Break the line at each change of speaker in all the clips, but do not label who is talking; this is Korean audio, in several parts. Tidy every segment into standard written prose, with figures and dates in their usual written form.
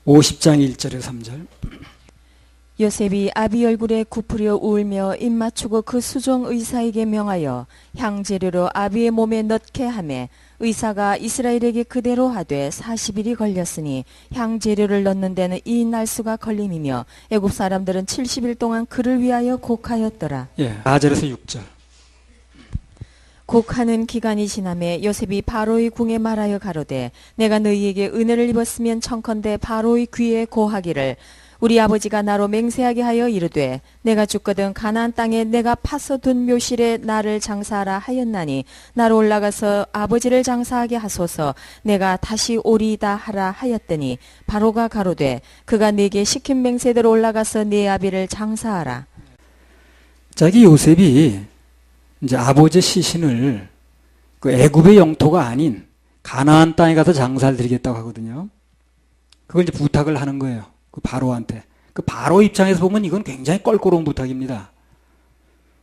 50장 1절에서 3절.
요셉이 아비 얼굴에 굽으려 울며 입 맞추고 그 수종 의사에게 명하여 향재료로 아비의 몸에 넣게 하매 의사가 이스라엘에게 그대로 하되 40일이 걸렸으니 향재료를 넣는 데는 이 날수가 걸림이며 애굽 사람들은 70일 동안 그를 위하여 곡하였더라.
4절에서 6절.
곡하는 기간이 지나매 요셉이 바로의 궁에 말하여 가로되 내가 너희에게 은혜를 입었으면 청컨대 바로의 귀에 고하기를 우리 아버지가 나로 맹세하게 하여 이르되 내가 죽거든 가나안 땅에 내가 파서 둔 묘실에 나를 장사하라 하였나니 나로 올라가서 아버지를 장사하게 하소서 내가 다시 오리이다 하라 하였더니 바로가 가로되 그가 네게 시킨 맹세대로 올라가서 네 아비를 장사하라.
자기 요셉이 이제 아버지 시신을 그 애굽의 영토가 아닌 가나안 땅에 가서 장사를 드리겠다고 하거든요. 그걸 이제 부탁을 하는 거예요. 그 바로한테. 그 바로 입장에서 보면 이건 굉장히 껄끄러운 부탁입니다.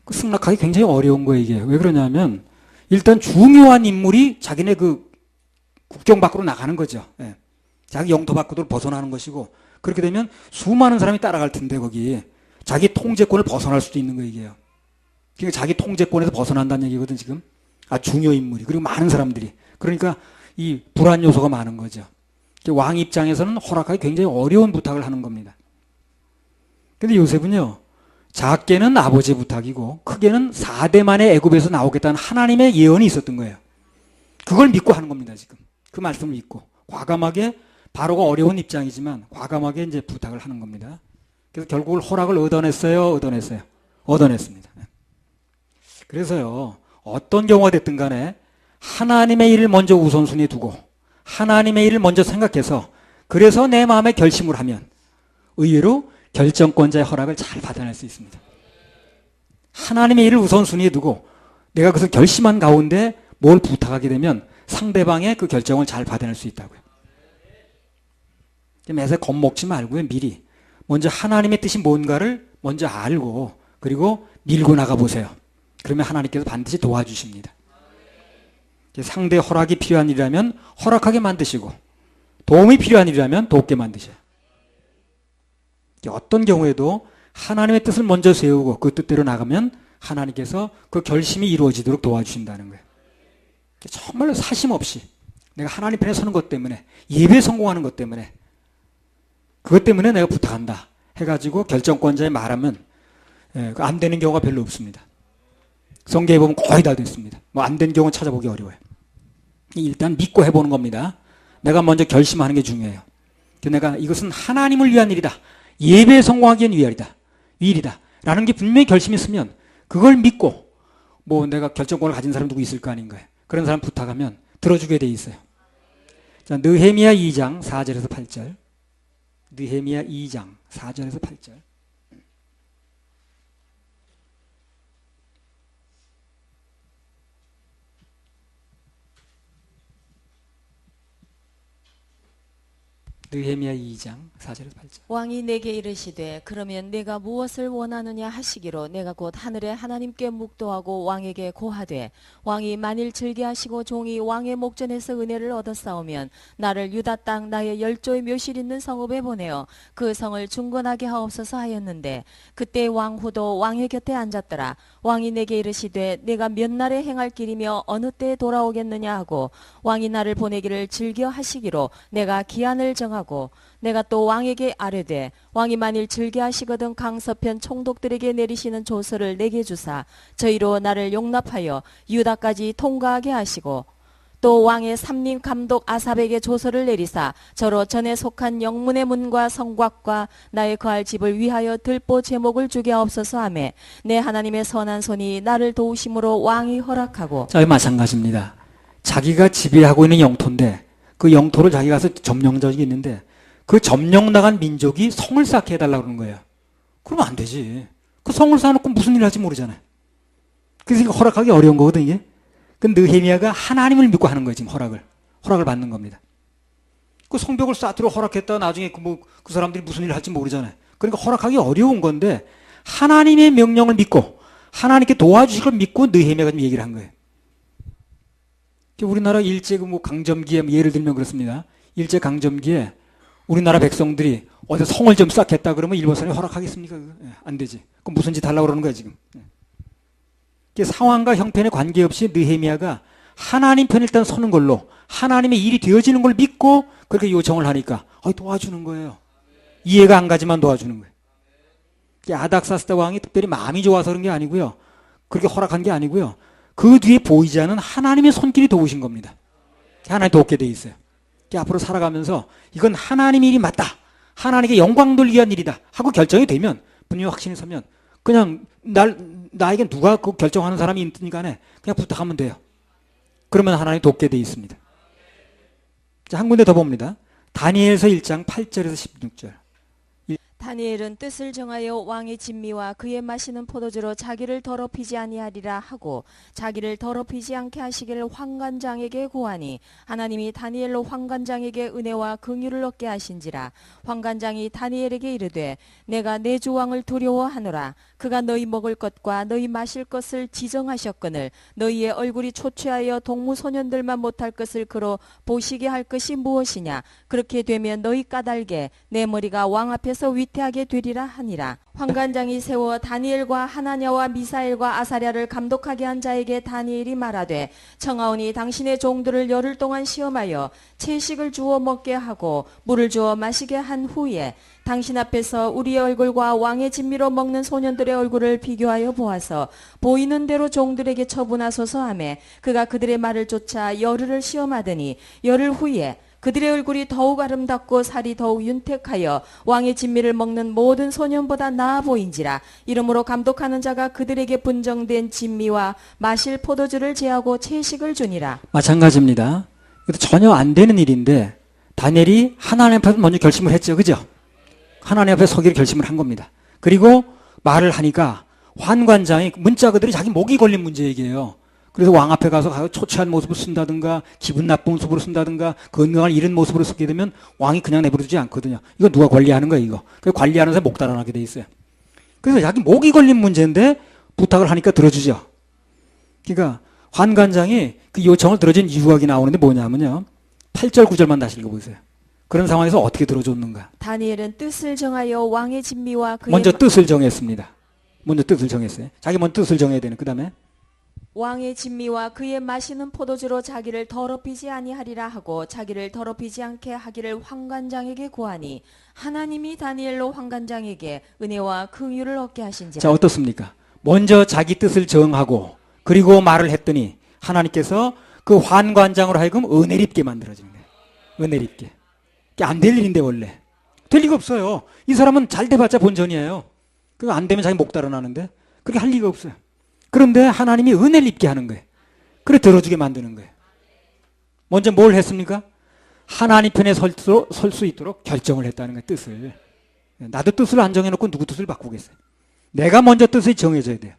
그 승낙하기 굉장히 어려운 거예요, 이게. 왜 그러냐면 일단 중요한 인물이 자기네 그 국경 밖으로 나가는 거죠. 예. 자기 영토 밖으로 벗어나는 것이고 그렇게 되면 수많은 사람이 따라갈 텐데 거기 자기 통제권을 벗어날 수도 있는 거예요, 이게요. 그러니까 자기 통제권에서 벗어난다는 얘기거든, 지금. 중요 인물이. 그리고 많은 사람들이. 그러니까 이 불안 요소가 많은 거죠. 왕 입장에서는 허락하기 굉장히 어려운 부탁을 하는 겁니다. 근데 요셉은요, 작게는 아버지의 부탁이고 크게는 4대 만에 애굽에서 나오겠다는 하나님의 예언이 있었던 거예요. 그걸 믿고 하는 겁니다, 지금. 그 말씀을 믿고. 과감하게, 바로가 어려운 입장이지만 과감하게 이제 부탁을 하는 겁니다. 그래서 결국은 허락을 얻어냈어요? 얻어냈습니다. 그래서요, 어떤 경우가 됐든 간에 하나님의 일을 먼저 우선순위에 두고 하나님의 일을 먼저 생각해서 그래서 내 마음에 결심을 하면 의외로 결정권자의 허락을 잘 받아낼 수 있습니다. 하나님의 일을 우선순위에 두고 내가 그것을 결심한 가운데 뭘 부탁하게 되면 상대방의 그 결정을 잘 받아낼 수 있다고요. 매사 겁먹지 말고요. 미리 먼저 하나님의 뜻이 뭔가를 먼저 알고 그리고 밀고 나가보세요. 그러면 하나님께서 반드시 도와주십니다. 상대 허락이 필요한 일이라면 허락하게 만드시고 도움이 필요한 일이라면 돕게 만드셔요. 어떤 경우에도 하나님의 뜻을 먼저 세우고 그 뜻대로 나가면 하나님께서 그 결심이 이루어지도록 도와주신다는 거예요. 정말로 사심 없이 내가 하나님 편에 서는 것 때문에 예배에 성공하는 것 때문에 그것 때문에 내가 부탁한다 해가지고 결정권자에 말하면 안 되는 경우가 별로 없습니다. 성경에 보면 거의 다 됐습니다. 뭐 안 된 경우는 찾아보기 어려워요. 일단 믿고 해보는 겁니다. 내가 먼저 결심하는 게 중요해요. 내가 이것은 하나님을 위한 일이다. 예배에 성공하기 위한 일이다. 라는 게 분명히 결심이 있으면 그걸 믿고 뭐 내가 결정권을 가진 사람 누구 있을 거 아닌가요? 그런 사람 부탁하면 들어주게 돼 있어요. 자, 느헤미야 2장 4절에서 8절. 느헤미야 2장 4절에서 8절. 느헤미야 2장 4절에서 8절.
왕이 내게 이르시되 그러면 내가 무엇을 원하느냐 하시기로 내가 곧 하늘의 하나님께 묵도하고 왕에게 고하되 왕이 만일 즐겨하시고 종이 왕의 목전에서 은혜를 얻었사오면 나를 유다 땅 나의 열조의 묘실 있는 성읍에 보내어 그 성을 중건하게 하옵소서 하였는데 그때 왕후도 왕의 곁에 앉았더라. 왕이 내게 이르시되 내가 몇 날에 행할 길이며 어느 때에 돌아오겠느냐 하고 왕이 나를 보내기를 즐겨하시기로 내가 기한을 정하고 내가 또 왕에게 아뢰되 왕이 만일 즐겨하시거든 강서편 총독들에게 내리시는 조서를 내게 주사 저희로 나를 용납하여 유다까지 통과하게 하시고 또 왕의 삼림 감독 아삽에게 조서를 내리사 저로 전에 속한 영문의 문과 성곽과 나의 거할 집을 위하여 들보 제목을 주게 하옵소서 하매 내 하나님의 선한 손이 나를 도우심으로 왕이 허락하고.
자, 마찬가지입니다. 자기가 지배하고 있는 영토인데 그 영토를 자기가 가서 점령적이 있는데 그 점령 나간 민족이 성을 쌓게 해달라고 그러는 거예요. 그러면 안 되지. 그 성을 쌓아놓고 무슨 일을 할지 모르잖아요. 그래서 허락하기 어려운 거거든, 이게. 그 느헤미야가 하나님을 믿고 하는 거예요, 지금 허락을 받는 겁니다. 그 성벽을 쌓도록 허락했다 나중에 그 사람들이 무슨 일을 할지 모르잖아요. 그러니까 허락하기 어려운 건데 하나님의 명령을 믿고 하나님께 도와주실 걸 믿고 느헤미야가 좀 얘기를 한 거예요. 우리나라 일제 강점기에 예를 들면 그렇습니다. 일제 강점기에 우리나라 백성들이 어디 성을 좀 쌓겠다 그러면 일본 사람이 허락하겠습니까? 안 되지. 그럼 무슨 짓 하려고 그러는 거야 지금. 상황과 형편에 관계없이 느헤미야가 하나님 편에 일단 서는 걸로 하나님의 일이 되어지는 걸 믿고 그렇게 요청을 하니까 도와주는 거예요. 이해가 안 가지만 도와주는 거예요. 아닥사스다 왕이 특별히 마음이 좋아서 그런 게 아니고요. 그렇게 허락한 게 아니고요. 그 뒤에 보이지 않는 하나님의 손길이 도우신 겁니다. 하나님 돕게 돼 있어요. 앞으로 살아가면서 이건 하나님 일이 맞다. 하나님께 영광 돌리기 위한 일이다. 하고 결정이 되면 분명히 확신이 서면 그냥 나에게 누가 그 결정하는 사람이 있든 간에 그냥 부탁하면 돼요. 그러면 하나님이 돕게 돼 있습니다. 자, 한 군데 더 봅니다. 다니엘서 1장 8절에서 16절.
다니엘은 뜻을 정하여 왕의 진미와 그의 마시는 포도주로 자기를 더럽히지 아니하리라 하고 자기를 더럽히지 않게 하시기를 환관장에게 고하니 하나님이 다니엘로 환관장에게 은혜와 긍휼을 얻게 하신지라. 환관장이 다니엘에게 이르되 내가 내 주 왕을 두려워하노라. 그가 너희 먹을 것과 너희 마실 것을 지정하셨거늘 너희의 얼굴이 초췌하여 동무소년들만 못할 것을 그로 보시게 할 것이 무엇이냐. 그렇게 되면 너희 까닭에 내 머리가 왕 앞에서 위태하게 되리라 하니라. 환관장이 세워 다니엘과 하나냐와 미사엘과 아사랴를 감독하게 한 자에게 다니엘이 말하되 청하오니 당신의 종들을 열흘 동안 시험하여 채식을 주어 먹게 하고 물을 주어 마시게 한 후에 당신 앞에서 우리의 얼굴과 왕의 진미로 먹는 소년들의 얼굴을 비교하여 보아서 보이는 대로 종들에게 처분하소서 하며 그가 그들의 말을 쫓아 열흘을 시험하더니 열흘 후에 그들의 얼굴이 더욱 아름답고 살이 더욱 윤택하여 왕의 진미를 먹는 모든 소년보다 나아 보인지라. 이러므로 감독하는 자가 그들에게 분정된 진미와 마실 포도주를 제하고 채식을 주니라.
마찬가지입니다. 전혀 안 되는 일인데 다니엘이 하나님 앞에서 먼저 결심을 했죠. 그죠? 하나님 앞에 서기를 결심을 한 겁니다. 그리고 말을 하니까 환관장이 문자 그들이 자기 목이 걸린 문제 얘기예요. 그래서 왕 앞에 가서 초췌한 모습을 쓴다든가 기분 나쁜 모습으로 쓴다든가 건강을 잃은 모습으로 쓰게 되면 왕이 그냥 내버려두지 않거든요. 이거 누가 관리하는 거야 이거. 그래서 관리하는 사람이 목 달아나게 돼 있어요. 그래서 자기 목이 걸린 문제인데 부탁을 하니까 들어주죠. 그러니까 환관장이 그 요청을 들어준 이유가 나오는데 뭐냐면요. 8절 9절만 다시 읽어보세요. 그런 상황에서 어떻게 들어줬는가.
다니엘은 뜻을 정하여 왕의 진미와 그의
먼저 뜻을 정했습니다. 먼저 뜻을 정했어요. 자기 먼저 뜻을 정해야 되는. 그 다음에
왕의 진미와 그의 마시는 포도주로 자기를 더럽히지 아니하리라 하고 자기를 더럽히지 않게 하기를 환관장에게 고하니 하나님이 다니엘로 환관장에게 은혜와 긍휼을 얻게 하신지라.
자, 어떻습니까? 먼저 자기 뜻을 정하고 그리고 말을 했더니 하나님께서 그 환관장으로 하여금 은혜를 입게 만들어지는 거예요. 은혜를 입게. 안 될 일인데 원래. 될 리가 없어요. 이 사람은 잘 돼봤자 본전이에요. 그거 안 되면 자기 목 달아나는데 그렇게 할 리가 없어요. 그런데 하나님이 은혜를 입게 하는 거예요. 그래 들어주게 만드는 거예요. 먼저 뭘 했습니까? 하나님 편에 설 수 있도록 결정을 했다는 거예요. 뜻을. 나도 뜻을 안 정해놓고 누구 뜻을 바꾸겠어요. 내가 먼저 뜻을 정해줘야 돼요.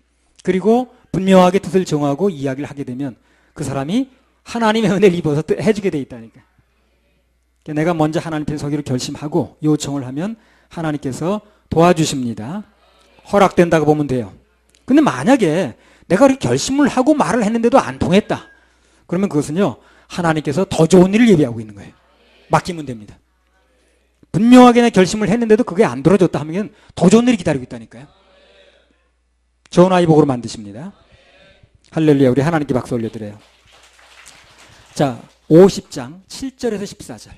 그리고 분명하게 뜻을 정하고 이야기를 하게 되면 그 사람이 하나님의 은혜를 입어서 해주게 돼 있다니까. 내가 먼저 하나님 편에 서기로 결심하고 요청을 하면 하나님께서 도와주십니다. 허락된다고 보면 돼요. 근데 만약에 내가 이렇게 결심을 하고 말을 했는데도 안 통했다. 그러면 그것은요. 하나님께서 더 좋은 일을 예비하고 있는 거예요. 맡기면 됩니다. 분명하게 내 결심을 했는데도 그게 안 들어졌다 하면 더 좋은 일이 기다리고 있다니까요. 좋은 아이 복으로 만드십니다. 할렐루야. 우리 하나님께 박수 올려드려요. 자, 50장 7절에서 14절.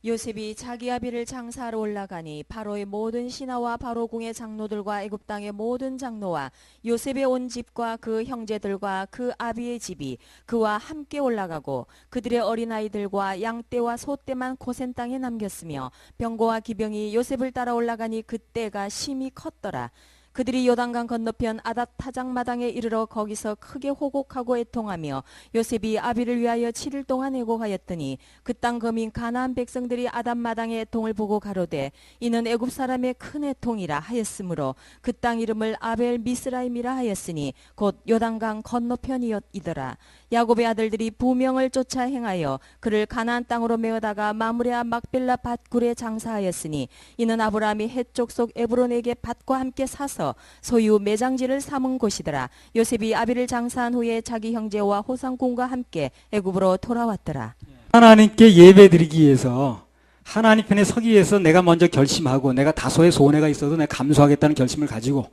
요셉이 자기 아비를 장사하러 올라가니 바로의 모든 신하와 바로 궁의 장로들과 애굽 땅의 모든 장로와 요셉의 온 집과 그 형제들과 그 아비의 집이 그와 함께 올라가고 그들의 어린아이들과 양떼와 소떼만 고센 땅에 남겼으며 병거와 기병이 요셉을 따라 올라가니 그때가 심히 컸더라. 그들이 요단강 건너편 아닷 타작마당에 이르러 거기서 크게 호곡하고 애통하며 요셉이 아비를 위하여 7일 동안 애곡하였더니 그 땅 거민 가나안 백성들이 아닷 마당의 애통을 보고 가로되 이는 애굽 사람의 큰 애통이라 하였으므로 그 땅 이름을 아벨 미스라임이라 하였으니 곧 요단강 건너편이더라. 야곱의 아들들이 부명을 쫓아 행하여 그를 가나안 땅으로 메어다가 마므레아 막벨라 밭굴에 장사하였으니 이는 아브라함이 헷 족속 에브론에게 밭과 함께 사서 소유 매장지를 삼은 곳이더라. 요셉이 아비를 장사한 후에 자기 형제와 호상군과 함께 애굽으로 돌아왔더라.
하나님께 예배드리기 위해서 하나님 편에 서기 위해서 내가 먼저 결심하고 내가 다소의 손해가 있어도 내가 감수하겠다는 결심을 가지고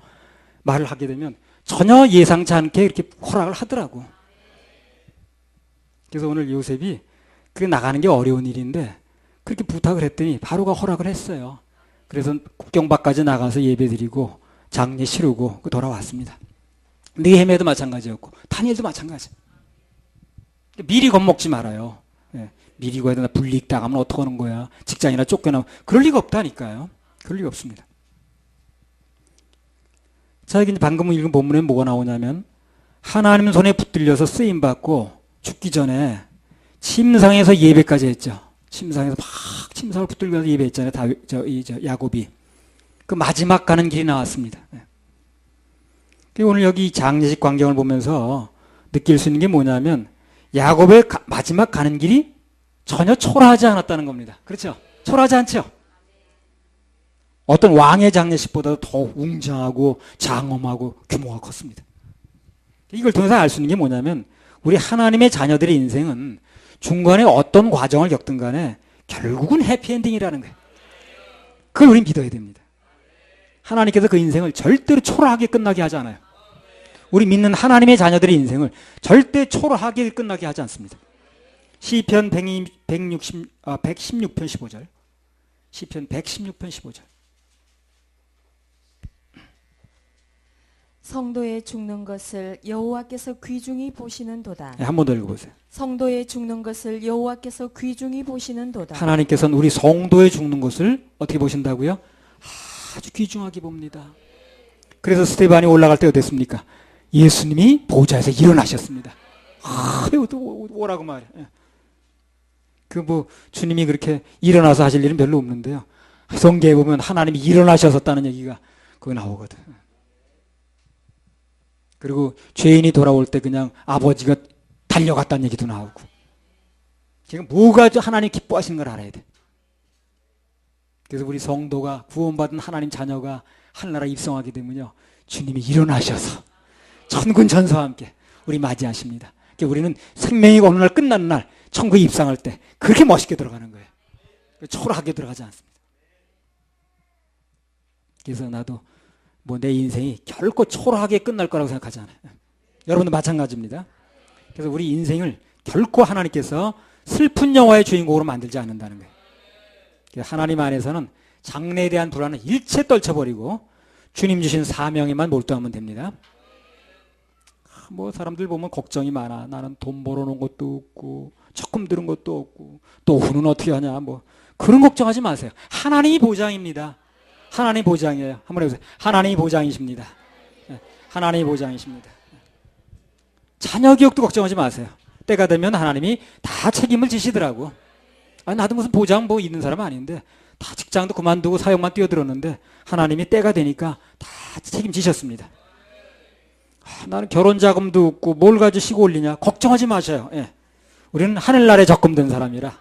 말을 하게 되면 전혀 예상치 않게 이렇게 허락을 하더라고. 그래서 오늘 요셉이 그게 나가는 게 어려운 일인데 그렇게 부탁을 했더니 바로가 허락을 했어요. 그래서 국경 밖까지 나가서 예배드리고 장례 치르고 돌아왔습니다. 느헤미야도 마찬가지였고 다니엘도 마찬가지. 미리 겁먹지 말아요. 예, 미리 거기다 불이익 당하면 어떡하는 거야. 직장이나 쫓겨나면 그럴 리가 없다니까요. 그럴 리가 없습니다. 자, 여기 방금 읽은 본문에 뭐가 나오냐면 하나님 손에 붙들려서 쓰임받고 죽기 전에 침상에서 예배까지 했죠. 침상에서 막 침상을 붙들면서 예배했잖아요. 야곱이. 그 마지막 가는 길이 나왔습니다. 오늘 여기 장례식 광경을 보면서 느낄 수 있는 게 뭐냐면 야곱의 마지막 가는 길이 전혀 초라하지 않았다는 겁니다. 그렇죠? 초라하지 않죠? 어떤 왕의 장례식보다 더 웅장하고 장엄하고 규모가 컸습니다. 이걸 통해서 알 수 있는 게 뭐냐면 우리 하나님의 자녀들의 인생은 중간에 어떤 과정을 겪든 간에 결국은 해피엔딩이라는 거예요. 그걸 우린 믿어야 됩니다. 하나님께서 그 인생을 절대로 초라하게 끝나게 하지 않아요. 우리 믿는 하나님의 자녀들의 인생을 절대 초라하게 끝나게 하지 않습니다. 시편 116편 15절. 시편 116편 15절.
성도의 죽는 것을 여호와께서 귀중히 보시는도다.
한 번 더 읽어보세요.
성도의 죽는 것을 여호와께서 귀중히 보시는도다.
하나님께서는 우리 성도의 죽는 것을 어떻게 보신다고요? 아주 귀중하게 봅니다. 그래서 스테반이 올라갈 때 어땠습니까? 예수님이 보좌에서 일어나셨습니다. 오라고 말해. 주님이 그렇게 일어나서 하실 일은 별로 없는데요. 성경에 보면 하나님이 일어나셨었다는 얘기가 그거 나오거든. 그리고 죄인이 돌아올 때 그냥 아버지가 달려갔다는 얘기도 나오고. 지금 뭐가 하나님 기뻐하시는 걸 알아야 돼. 그래서 우리 성도가 구원받은 하나님 자녀가 하늘나라 입성하게 되면요, 주님이 일어나셔서 천군 천사와 함께 우리 맞이하십니다. 그러니까 우리는 생명이 어느 날 끝나는 날 천국에 입성할 때 그렇게 멋있게 들어가는 거예요. 초라하게 들어가지 않습니다. 그래서 나도 내 인생이 결코 초라하게 끝날 거라고 생각하지 않아요. 여러분도 마찬가지입니다. 그래서 우리 인생을 결코 하나님께서 슬픈 영화의 주인공으로 만들지 않는다는 거예요. 하나님 안에서는 장래에 대한 불안은 일체 떨쳐버리고 주님 주신 사명에만 몰두하면 됩니다. 사람들 보면 걱정이 많아. 나는 돈 벌어놓은 것도 없고 적금 들은 것도 없고 또 오후는 어떻게 하냐 그런 걱정하지 마세요. 하나님이 보장입니다. 하나님이 보장이에요. 한번 해보세요. 하나님이 보장이십니다. 하나님이 보장이십니다. 자녀 기억도 걱정하지 마세요. 때가 되면 하나님이 다 책임을 지시더라고. 나도 무슨 보장 있는 사람은 아닌데 다 직장도 그만두고 사역만 뛰어들었는데 하나님이 때가 되니까 다 책임지셨습니다. 나는 결혼 자금도 없고 뭘 가지고 시고 올리냐 걱정하지 마셔요. 우리는 하늘나라에 적금된 사람이라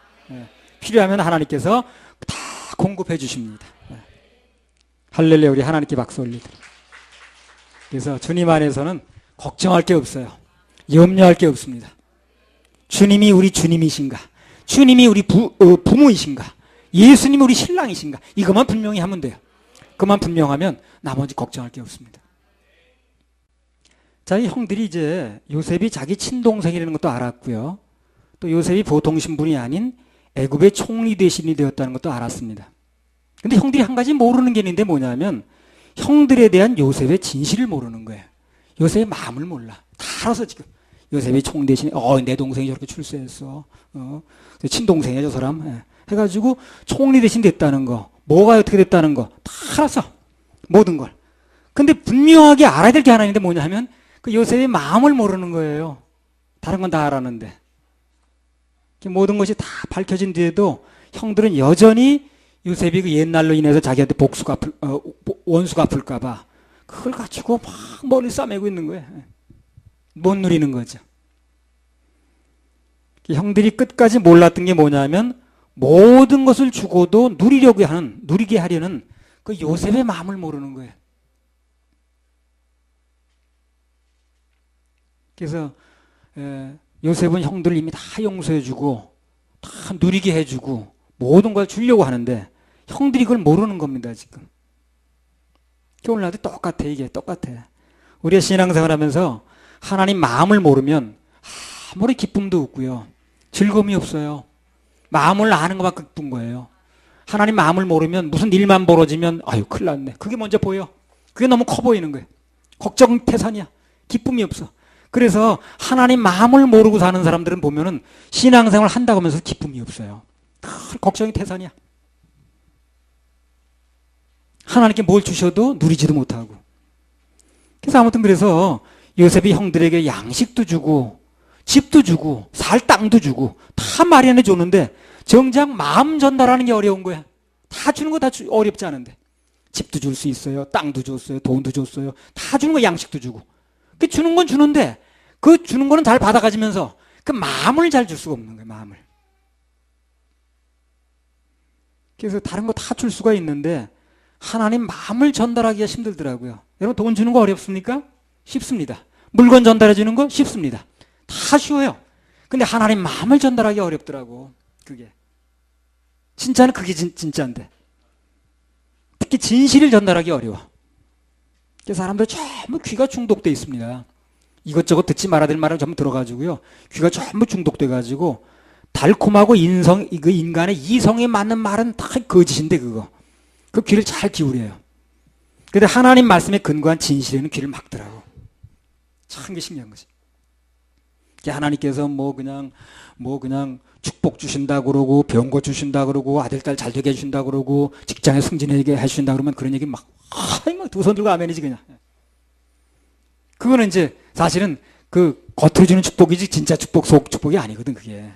필요하면 하나님께서 다 공급해 주십니다. 할렐루야. 우리 하나님께 박수 올리도록. 그래서 주님 안에서는 걱정할 게 없어요. 염려할 게 없습니다. 주님이 우리 주님이신가, 주님이 우리 부모이신가, 예수님이 우리 신랑이신가, 이것만 분명히 하면 돼요. 그만 분명하면 나머지 걱정할 게 없습니다. 자, 이 형들이 이제 요셉이 자기 친동생이라는 것도 알았고요. 또 요셉이 보통 신분이 아닌 애굽의 총리 대신이 되었다는 것도 알았습니다. 근데 형들이 한 가지 모르는 게 있는데 뭐냐면 형들에 대한 요셉의 진실을 모르는 거예요. 요셉의 마음을 몰라. 다 알아서 지금 요셉이 총리 대신에 내 동생이 저렇게 출세했어. 친동생이야 저 사람. 해가지고 총리 대신 됐다는 거, 뭐가 어떻게 됐다는 거 다 알았어. 모든 걸. 근데 분명하게 알아야 될 게 하나 있는데 뭐냐 하면 그 요셉의 마음을 모르는 거예요. 다른 건 다 알았는데. 모든 것이 다 밝혀진 뒤에도 형들은 여전히 요셉이 그 옛날로 인해서 자기한테 원수가 아플까봐 그걸 가지고 막 머리 싸매고 있는 거예요. 못 누리는 거죠. 형들이 끝까지 몰랐던 게 뭐냐면 모든 것을 주고도 누리게 하려는 그 요셉의 마음을 모르는 거예요. 그래서 요셉은 형들을 이미 다 용서해주고 다 누리게 해주고 모든 걸 주려고 하는데 형들이 그걸 모르는 겁니다, 지금. 오늘날도 똑같아, 이게 똑같아. 우리가 신앙생활 하면서 하나님 마음을 모르면 아무리 기쁨도 없고요. 즐거움이 없어요. 마음을 아는 것만 기쁜 거예요. 하나님 마음을 모르면 무슨 일만 벌어지면 아유 큰일 났네. 그게 먼저 보여. 그게 너무 커 보이는 거예요. 걱정 태산이야. 기쁨이 없어. 그래서 하나님 마음을 모르고 사는 사람들은 보면은 신앙생활 한다고 하면서 기쁨이 없어요. 걱정이 태산이야. 하나님께 뭘 주셔도 누리지도 못하고. 그래서 아무튼 그래서 요셉이 형들에게 양식도 주고 집도 주고 살 땅도 주고 다 마련해 줬는데 정작 마음 전달하는 게 어려운 거야. 다 주는 거 다 어렵지 않은데. 집도 줄 수 있어요. 땅도 줬어요. 돈도 줬어요. 다 주는 거 양식도 주고. 그 주는 건 주는데 그 주는 거는 잘 받아가지면서 그 마음을 잘 줄 수가 없는 거예요. 마음을. 그래서 다른 거 다 줄 수가 있는데 하나님 마음을 전달하기가 힘들더라고요. 여러분 돈 주는 거 어렵습니까? 쉽습니다. 물건 전달해 주는 거 쉽습니다. 다 쉬워요. 근데 하나님 마음을 전달하기 어렵더라고. 그게. 진짜는 그게 진짜인데. 특히 진실을 전달하기 어려워. 그래서 사람들 전부 귀가 중독돼 있습니다. 이것저것 듣지 말아야 될 말을 전부 들어가지고요. 귀가 전부 중독돼 가지고 달콤하고 그 인간의 이성에 맞는 말은 다 거짓인데 그거. 그 귀를 잘 기울여요. 근데 하나님 말씀에 근거한 진실에는 귀를 막더라고. 참 게 신기한 거지. 하나님께서 뭐 그냥 축복 주신다 그러고 병 고 주신다 그러고 아들 딸 잘 되게 해주신다 그러고 직장에 승진하게 해주신다 그러면 그런 얘기 막 두 손 들고 아멘이지 그냥. 그거는 이제 사실은 그 겉으로 주는 축복이지 진짜 축복 속 축복이 아니거든 그게.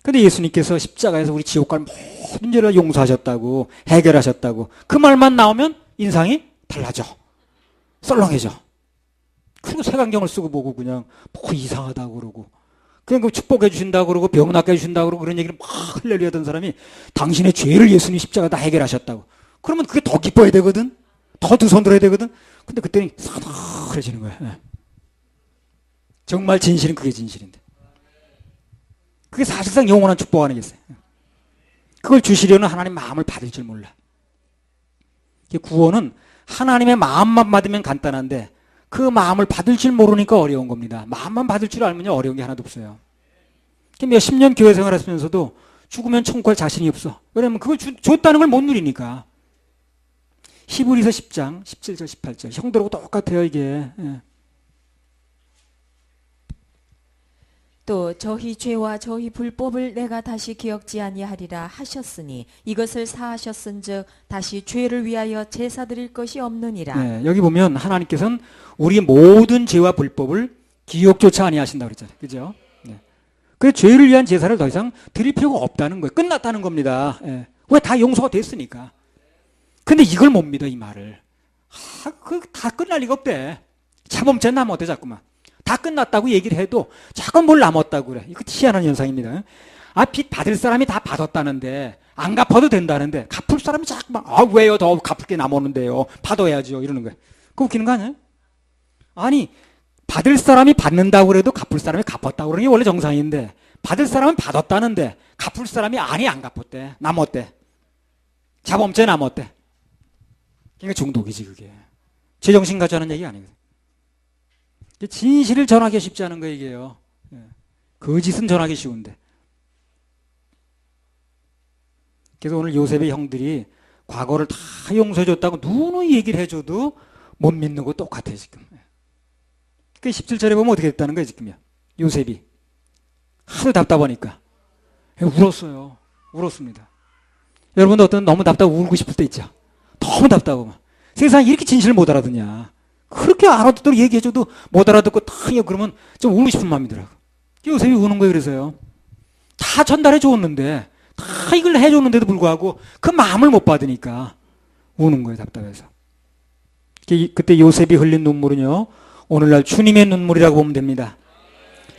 근데 예수님께서 십자가에서 우리 지옥 갈 모든 죄를 용서하셨다고 해결하셨다고 그 말만 나오면 인상이 달라져. 썰렁해져. 그리고 색안경을 쓰고 보고 그냥 뭐 이상하다고 그러고 그냥 그 축복해 주신다고 그러고 병 낫게 해주신다고 그러고 그런 얘기를 막 흘려려 하던 사람이 당신의 죄를 예수님 십자가 다 해결하셨다고 그러면 그게 더 기뻐야 되거든. 더 두 손 들어야 되거든. 근데 그때는 사나해지는 거야. 정말 진실은 그게 진실인데 그게 사실상 영원한 축복 아니겠어요. 그걸 주시려는 하나님 마음을 받을 줄 몰라. 구원은 하나님의 마음만 받으면 간단한데 그 마음을 받을 줄 모르니까 어려운 겁니다. 마음만 받을 줄 알면 어려운 게 하나도 없어요. 몇십 년 교회 생활하면서도 죽으면 천국할 자신이 없어. 왜냐면 그걸 줬다는 걸 못 누리니까. 히브리서 10장 17절 18절 형들하고 똑같아요 이게.
또 저희 죄와 저희 불법을 내가 다시 기억지 아니하리라 하셨으니 이것을 사하셨은즉 다시 죄를 위하여 제사 드릴 것이 없느니라.
네, 여기 보면 하나님께서는 우리의 모든 죄와 불법을 기억조차 아니하신다고 그랬잖아요. 그죠? 네. 그래서 죄를 위한 제사를 더 이상 드릴 필요가 없다는 거예요. 끝났다는 겁니다. 네. 왜 다 용서가 됐으니까. 근데 이걸 못 믿어 이 말을. 다 끝날 리가 없대. 참음죄 남았대 자꾸만. 다 끝났다고 얘기를 해도 자꾸 뭘 남았다고 그래. 이거 희한한 현상입니다. 빚 받을 사람이 다 받았다는데 안 갚아도 된다는데 갚을 사람이 자꾸만 왜요 더 갚을 게 남았는데요. 받아야죠 이러는 거예요. 그거 웃기는 거 아니에요? 아니 받을 사람이 받는다고 그래도 갚을 사람이 갚았다고 그러는 게 원래 정상인데 받을 사람은 받았다는데 갚을 사람이 안 갚았대. 남았대. 자범죄 남았대. 그러니까 중독이지 그게. 제정신 가지고 하는 얘기 아니거든. 진실을 전하기 쉽지 않은 거예요 이게요. 거짓은 전하기 쉬운데. 그래서 오늘 요셉의 형들이 과거를 다 용서해줬다고 누누이 얘기를 해줘도 못 믿는 거 똑같아요 지금. 그 17절에 보면 어떻게 됐다는 거예요 지금요. 요셉이 하도 답답하니까 울었어요. 울었습니다. 여러분도 어떤 너무 답답하고 울고 싶을 때 있죠. 너무 답답하고 세상에 이렇게 진실을 못 알아듣냐. 그렇게 알아듣도록 얘기해줘도 못 알아듣고 탁 그러면 좀 울고 싶은 마음이 들어요. 요셉이 우는 거예요. 그래서요. 다 전달해 줬는데 다 이걸 해줬는데도 불구하고 그 마음을 못 받으니까 우는 거예요. 답답해서. 그때 요셉이 흘린 눈물은요. 오늘날 주님의 눈물이라고 보면 됩니다.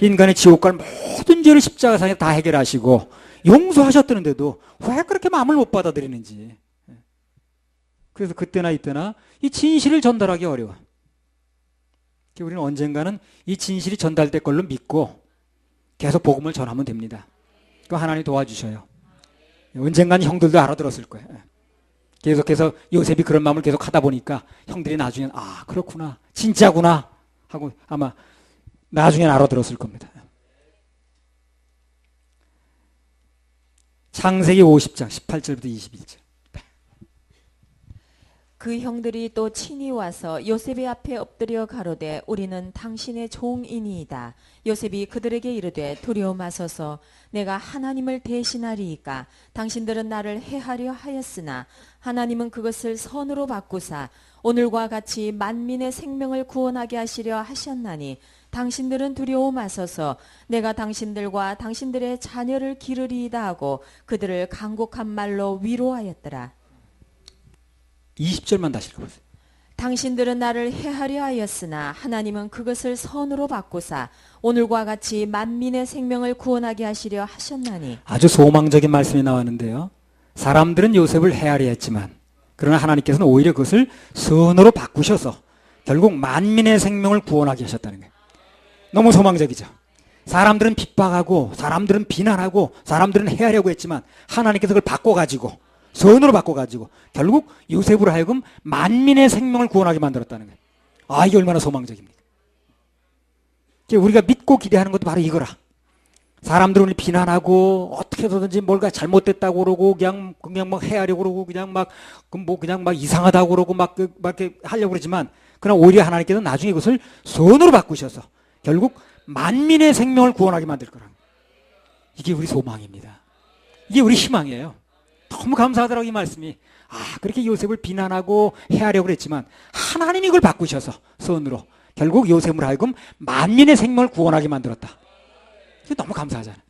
인간의 지옥 갈 모든 죄를 십자가상에 다 해결하시고 용서하셨다는데도 왜 그렇게 마음을 못 받아들이는지. 그래서 그때나 이때나 이 진실을 전달하기 어려워. 우리는 언젠가는 이 진실이 전달될 걸로 믿고 계속 복음을 전하면 됩니다. 그 하나님 도와주셔요. 언젠간 형들도 알아들었을 거예요. 계속해서 요셉이 그런 마음을 계속 하다 보니까 형들이 나중엔 아 그렇구나 진짜구나 하고 아마 나중엔 알아들었을 겁니다. 창세기 50장 18절부터 21절.
그 형들이 또 친히 와서 요셉의 앞에 엎드려 가로되 우리는 당신의 종이니이다. 요셉이 그들에게 이르되 두려워 마소서. 내가 하나님을 대신하리이까. 당신들은 나를 해하려 하였으나 하나님은 그것을 선으로 바꾸사 오늘과 같이 만민의 생명을 구원하게 하시려 하셨나니 당신들은 두려워 마소서. 내가 당신들과 당신들의 자녀를 기르리이다 하고 그들을 간곡한 말로 위로하였더라.
20절만 다시 읽어보세요.
당신들은 나를 해하려 하였으나 하나님은 그것을 선으로 바꾸사 오늘과 같이 만민의 생명을 구원하게 하시려 하셨나니.
아주 소망적인 말씀이 나왔는데요. 사람들은 요셉을 해하려 했지만 그러나 하나님께서는 오히려 그것을 선으로 바꾸셔서 결국 만민의 생명을 구원하게 하셨다는 거예요. 너무 소망적이죠. 사람들은 핍박하고 사람들은 비난하고 사람들은 해하려고 했지만 하나님께서 그걸 바꿔가지고 선으로 바꿔가지고 결국 요셉으로 하여금 만민의 생명을 구원하게 만들었다는 거예요. 아 이게 얼마나 소망적입니까? 우리가 믿고 기대하는 것도 바로 이거라. 사람들은 우리 비난하고 어떻게 해서든지 뭔가 잘못됐다고 그러고 그냥 막 해하려고 그러고 그냥 막 이상하다고 그러고 막 이렇게 하려고 그러지만 그러나 오히려 하나님께서 나중에 그것을 선으로 바꾸셔서 결국 만민의 생명을 구원하게 만들 거라. 이게 우리 소망입니다. 이게 우리 희망이에요. 너무 감사하더라고요, 이 말씀이. 아, 그렇게 요셉을 비난하고 해하려고 그랬지만 하나님이 이걸 바꾸셔서 선으로 결국 요셉을 하여금 만민의 생명을 구원하게 만들었다. 이게 너무 감사하잖아요.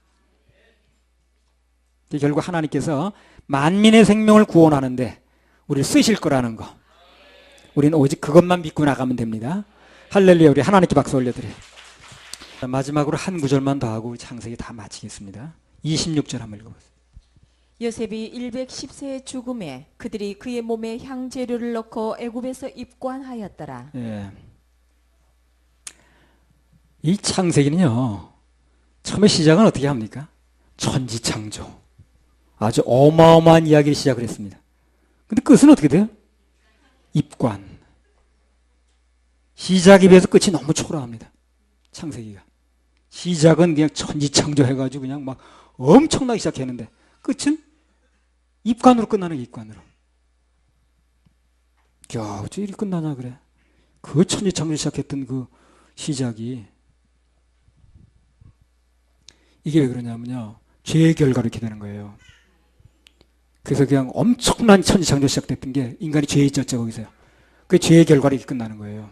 결국 하나님께서 만민의 생명을 구원하는데 우리를 쓰실 거라는 거. 우리는 오직 그것만 믿고 나가면 됩니다. 할렐루야. 우리 하나님께 박수 올려드려요. 마지막으로 한 구절만 더 하고 창세기 다 마치겠습니다. 26절 한번 읽어보세요.
요셉이 110세의 죽음에 그들이 그의 몸에 향재료를 넣고 애굽에서 입관하였더라.
예. 이 창세기는요. 처음에 시작은 어떻게 합니까? 천지창조. 아주 어마어마한 이야기를 시작을 했습니다. 근데 끝은 어떻게 돼요? 입관. 시작에 비해서 끝이 너무 초라합니다. 창세기가. 시작은 그냥 천지창조 해가지고 그냥 막 엄청나게 시작했는데 끝은 입관으로 끝나는 게 입관으로. 야, 어째 이렇게 끝나냐 그래. 그 천지창조 시작했던 그 시작이 이게 왜 그러냐면요. 죄의 결과로 이렇게 되는 거예요. 그래서 그냥 엄청난 천지창조 시작됐던 게 인간이 죄에 있었죠 거기서요. 그 죄의 결과로 이렇게 끝나는 거예요.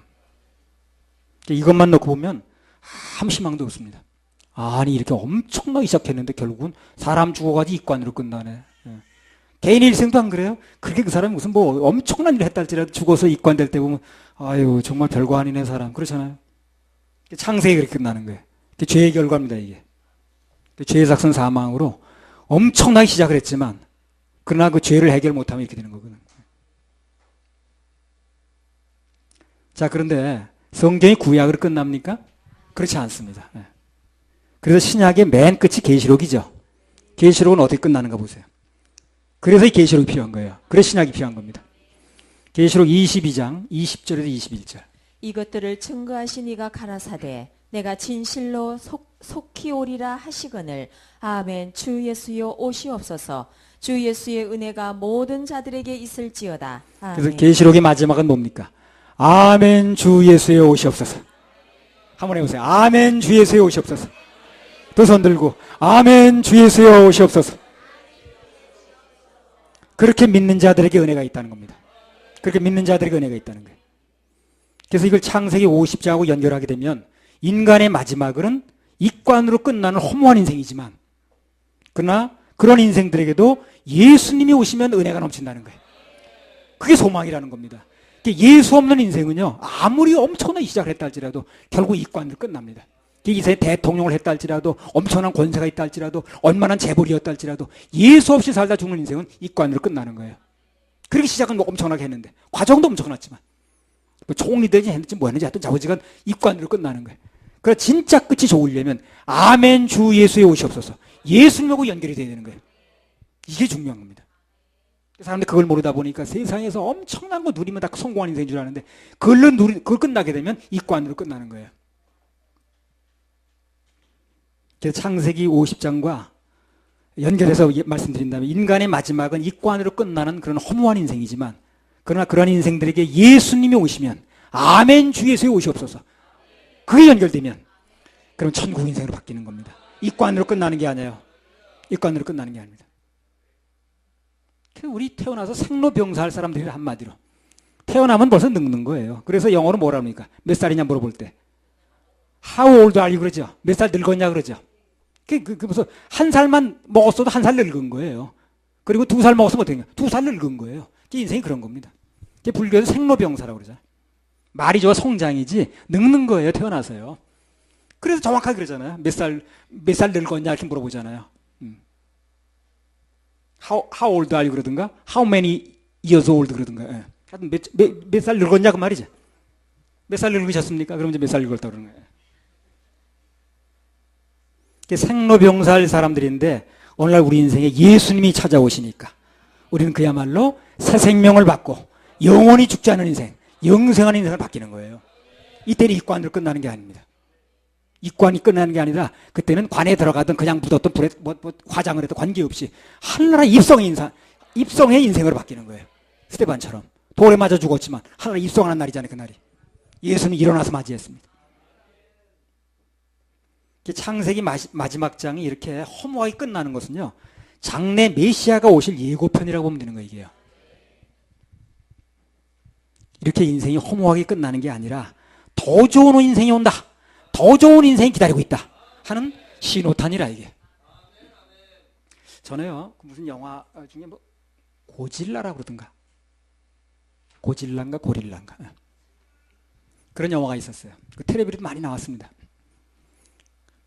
이것만 놓고 보면 아무 희망도 없습니다. 아니 이렇게 엄청나게 시작했는데 결국은 사람 죽어가지고 입관으로 끝나네. 예. 개인의 일생도 안 그래요? 그렇게 그 사람이 무슨 뭐 엄청난 일을 했다 할지라도 죽어서 입관될 때 보면 아유 정말 별거 아니네 사람. 그렇잖아요. 창세기 그렇게 끝나는 거예요. 죄의 결과입니다 이게. 죄의 작성 사망으로 엄청나게 시작을 했지만 그러나 그 죄를 해결 못하면 이렇게 되는 거거든요. 자 그런데 성경이 구약으로 끝납니까? 그렇지 않습니다. 예. 그래서 신약의 맨 끝이 계시록이죠. 계시록은 어떻게 끝나는가 보세요. 그래서 이 계시록이 필요한 거예요. 그래서 신약이 필요한 겁니다. 계시록 22장 20절에서 21절.
이것들을 증거하신 이가 가라사대 내가 진실로 속히 오리라 하시거늘 아멘. 주 예수여 오시옵소서. 주 예수의 은혜가 모든 자들에게 있을지어다. 아멘.
그래서 계시록의 마지막은 뭡니까? 아멘 주 예수여 오시옵소서. 한번 해보세요. 아멘 주 예수여 오시옵소서. 두 손 들고 아멘 주 예수여 오시옵소서. 그렇게 믿는 자들에게 은혜가 있다는 겁니다. 그렇게 믿는 자들에게 은혜가 있다는 거예요. 그래서 이걸 창세기 50장하고 연결하게 되면 인간의 마지막은 입관으로 끝나는 허무한 인생이지만 그러나 그런 인생들에게도 예수님이 오시면 은혜가 넘친다는 거예요. 그게 소망이라는 겁니다. 예수 없는 인생은요 아무리 엄청나게 시작을 했다 할지라도 결국 입관으로 끝납니다. 이 세상에 대통령을 했다 할지라도 엄청난 권세가 있다 할지라도 얼마나 재벌이었다 할지라도 예수 없이 살다 죽는 인생은 입관으로 끝나는 거예요. 그렇게 시작은 뭐 엄청나게 했는데 과정도 엄청났지만 뭐 총리되지 했는지 뭐 했는지 하여튼 자부지간 입관으로 끝나는 거예요. 그래서 진짜 끝이 좋으려면 아멘 주 예수에 오시옵소서. 예수님하고 연결이 돼야 되는 거예요. 이게 중요한 겁니다. 사람들이 그걸 모르다 보니까 세상에서 엄청난 거 누리면 다 성공한 인생인 줄 아는데 그걸 끝나게 되면 이관으로 끝나는 거예요. 그래서 창세기 50장과 연결해서 말씀드린다면 인간의 마지막은 이관으로 끝나는 그런 허무한 인생이지만 그러나 그런 인생들에게 예수님이 오시면 아멘 주 예수의 오시옵소서. 그게 연결되면 그럼 천국 인생으로 바뀌는 겁니다. 이관으로 끝나는 게 아니에요. 이관으로 끝나는 게 아닙니다. 우리 태어나서 생로병사할 사람들이 한마디로 태어나면 벌써 늙는 거예요. 그래서 영어로 뭐라 합니까? 몇 살이냐 물어볼 때 How old are you 그러죠. 몇 살 늙었냐 그러죠. 그래서 한 살만 먹었어도 한 살 늙은 거예요. 그리고 2살 먹었으면 어떻게 해요? 2살 늙은 거예요. 인생이 그런 겁니다. 불교에서 생로병사라고 그러죠. 말이 좋아 성장이지 늙는 거예요. 태어나서요. 그래서 정확하게 그러잖아요. 몇 살 늙었냐 이렇게 물어보잖아요. How old are you 그러든가 How many years old 그러든가 몇 살 늙었냐 그 말이죠. 몇 살 늙으셨습니까? 그러면 이제 몇 살 늙었다 그러는 거예요. 생로병사할 사람들인데 오늘날 우리 인생에 예수님이 찾아오시니까 우리는 그야말로 새 생명을 받고 영원히 죽지 않은 인생, 영생한 인생을 바뀌는 거예요. 이때는 이관으로 끝나는 게 아닙니다. 이관이 끝나는 게 아니라 그때는 관에 들어가든 그냥 묻었던 불에 화장을 해도 관계없이 하늘나라 입성의 인생으로 바뀌는 거예요. 스테반처럼 돌에 맞아 죽었지만 하늘나라 입성하는 날이잖아요. 그날이 예수는 일어나서 맞이했습니다. 창세기 마지막 장이 이렇게 허무하게 끝나는 것은요 장래 메시아가 오실 예고편이라고 보면 되는 거예요. 이게요. 이렇게 인생이 허무하게 끝나는 게 아니라 더 좋은 인생이 온다, 더 좋은 인생이 기다리고 있다 하는 신호탄이라 이게. 전에요 무슨 영화 중에 뭐 고질라라고 그러던가 고질라인가 고릴라인가 그런 영화가 있었어요. 그 텔레비전도 많이 나왔습니다.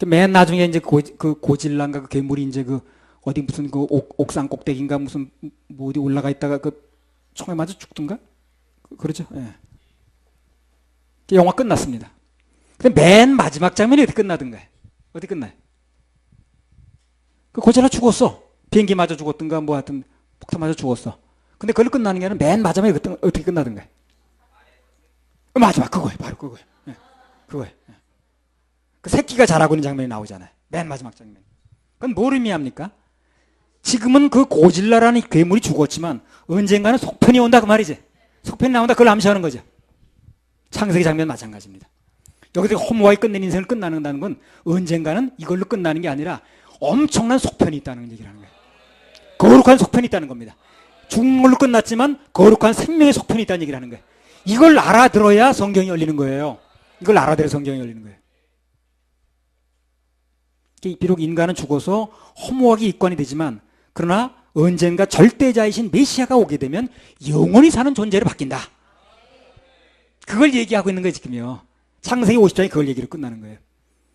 맨 나중에 이제 그 고질라인가 그 괴물이 이제 그 어디 무슨 그 옥상 꼭대기인가 무슨 뭐 어디 올라가 있다가 그 총에 맞아 죽던가 그러죠. 예. 영화 끝났습니다. 근데 맨 마지막 장면이 어떻게 끝나던가? 어디 끝나요? 그 고질라 죽었어. 비행기 맞아 죽었던가 뭐 하여튼 폭탄 맞아 죽었어. 근데 그걸로 끝나는 게 아니라 맨 마지막에 어떻게 끝나던가? 마지막 그거예요. 바로 그거예요. 예. 그거예요. 예. 그 새끼가 자라고 있는 장면이 나오잖아요. 맨 마지막 장면. 그건 뭘 의미합니까? 지금은 그 고질라라는 괴물이 죽었지만 언젠가는 속편이 온다 그 말이지. 속편이 나온다 그걸 암시하는 거죠. 창세기 장면 마찬가지입니다. 여기서 허무하게 끝낸 인생을 끝나는다는 건 언젠가는 이걸로 끝나는 게 아니라 엄청난 속편이 있다는 얘기를 하는 거예요. 거룩한 속편이 있다는 겁니다. 죽는 걸로 끝났지만 거룩한 생명의 속편이 있다는 얘기를 하는 거예요. 이걸 알아들어야 성경이 열리는 거예요. 이걸 알아들어야 성경이 열리는 거예요. 비록 인간은 죽어서 허무하게 입관이 되지만 그러나 언젠가 절대자이신 메시아가 오게 되면 영원히 사는 존재로 바뀐다. 그걸 얘기하고 있는 거예요 지금요. 창세기 50장이 그걸 얘기로 끝나는 거예요.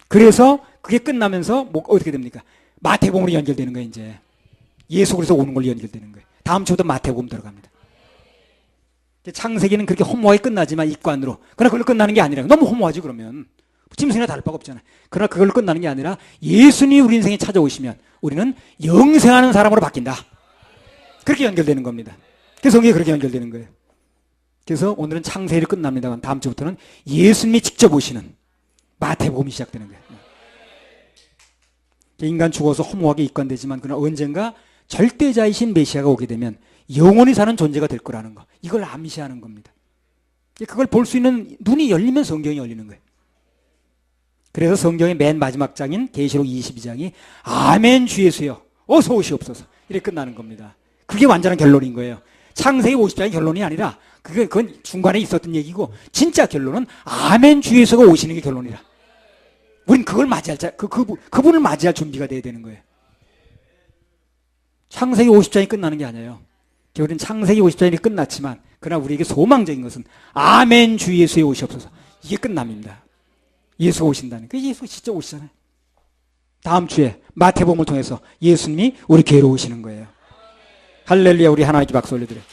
그래서 그게 끝나면서 뭐 어떻게 됩니까? 마태복음으로 연결되는 거예요. 이제 예수 그리스도 오는 걸로 연결되는 거예요. 다음 주부터 마태복음 들어갑니다. 창세기는 그렇게 허무하게 끝나지만 입관으로. 그러나 그걸로 끝나는 게 아니라 너무 허무하지 그러면. 짐승이나 다를 바가 없잖아요. 그러나 그걸로 끝나는 게 아니라 예수님이 우리 인생에 찾아오시면 우리는 영생하는 사람으로 바뀐다. 그렇게 연결되는 겁니다. 그래서 성경이 그렇게 연결되는 거예요. 그래서 오늘은 창세기를 끝납니다만 다음 주부터는 예수님이 직접 오시는 마태복음이 시작되는 거예요. 인간 죽어서 허무하게 입관되지만 그러나 언젠가 절대자이신 메시아가 오게 되면 영원히 사는 존재가 될 거라는 거. 이걸 암시하는 겁니다. 그걸 볼 수 있는 눈이 열리면 성경이 열리는 거예요. 그래서 성경의 맨 마지막 장인 계시록 22장이 아멘 주 예수여 어서 오시옵소서 이렇게 끝나는 겁니다. 그게 완전한 결론인 거예요. 창세기 50장의 결론이 아니라 그건 중간에 있었던 얘기고 진짜 결론은 아멘 주 예수가 오시는 게 결론이라. 우린 그걸 맞이할 그분을 맞이할 준비가 돼야 되는 거예요. 창세기 50장이 끝나는 게 아니에요. 우리는 창세기 50장이 끝났지만 그러나 우리에게 소망적인 것은 아멘 주 예수에 오시옵소서 이게 끝납니다. 예수가 오신다는 그 예수가 진짜 오시잖아요. 다음 주에 마태복음을 통해서 예수님이 우리 교회로 오시는 거예요. 할렐루야. 우리 하나님께 박수 올려드려요.